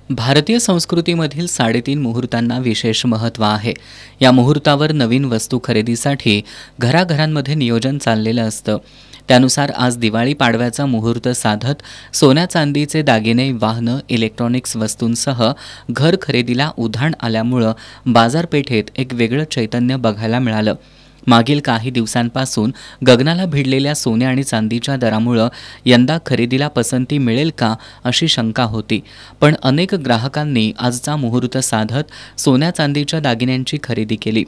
भारतीय संस्कृतीमधील 3.5 मुहूर्तांना विशेष महत्त्व आहे. या मुहूर्तावर नवीन वस्तू खरेदीसाठी घराघरांमध्ये नियोजन चाललेलं असतं. त्यानुसार आज दिवाळी पाडव्याचा मुहूर्त साधत सोन्या चांदीचे दागिने, वाहनं, इलेक्ट्रॉनिक्स वस्तूंसह घर खरेदीला उधाण आल्यामुळं बाजारपेठेत एक वेगळं चैतन्य बघायला मिळालं. मागील काही दिवसांपासून गगनाला भिडलेल्या सोने आणि चांदीच्या दरामुळं यंदा खरेदीला पसंती मिळेल का अशी शंका होती. पण अनेक ग्राहकांनी आजचा मुहूर्त साधत सोन्या चांदीच्या दागिन्यांची खरेदी केली.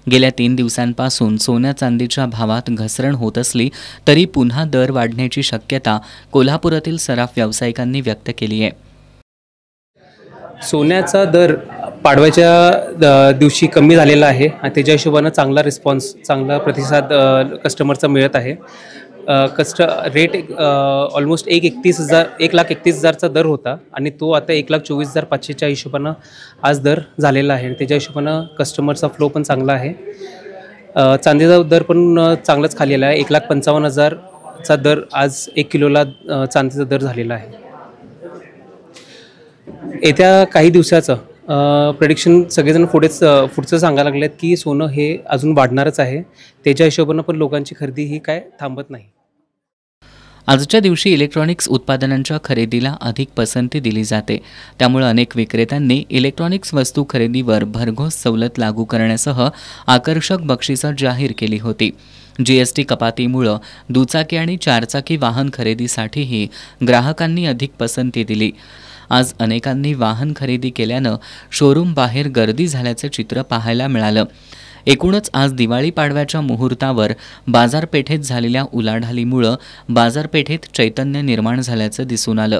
गेल्या 3 दिवसांपासून सोन्या चांदीच्या भावात घसरण होत असली तरी पुन्हा दर वाढण्याची शक्यता कोल्हापुरातील सराफ व्यावसायिकांनी व्यक्त केली आहे. सोन्याचा दर पाडव्याच्या दिवशी कमी झालेला आहे आणि त्याच्या हिशोबानं चांगला रिस्पॉन्स, चांगला प्रतिसाद कस्टमरचा मिळत आहे. रेट ऑलमोस्ट 1,31,000चा दर होता आणि तो आता 1,24,500च्या हिशोबानं आज दर झालेला आहे. त्याच्या हिशोबानं कस्टमरचा फ्लो पण चांगला आहे. चांदीचा दर पण चांगलाच खाली आला आहे. 1,55,000चा दर आज 1 किलोला चांदीचा दर झालेला आहे. येत्या काही दिवसाचं प्रेडिक्शन सगळेजण पुढचं सांगायला लागलेत की सोनं हे अजून वाढणारच आहे. त्याच्या हिशोबानं पण लोकांची खरेदी ही काय थांबत नाही. आजच्या दिवशी इलेक्ट्रॉनिक्स उत्पादनांच्या खरेदीला अधिक पसंती दिली जाते. त्यामुळे अनेक विक्रेत्यांनी इलेक्ट्रॉनिक्स वस्तू खरेदीवर भरघोस सवलत लागू करण्यासह आकर्षक बक्षिसं जाहीर केली होती. GST कपातीमुळं दुचाकी आणि 4चाकी वाहन खरेदीसाठीही ग्राहकांनी अधिक पसंती दिली. आज अनेकांनी वाहन खरेदी केल्यानं शोरूम बाहेर गर्दी झाल्याचं चित्र पाहायला मिळालं. एकूणच आज दिवाळी पाडव्याच्या मुहूर्तावर बाजारपेठेत झालेल्या उलाढालीमुळं बाजारपेठेत चैतन्य निर्माण झाल्याचं दिसून आलं.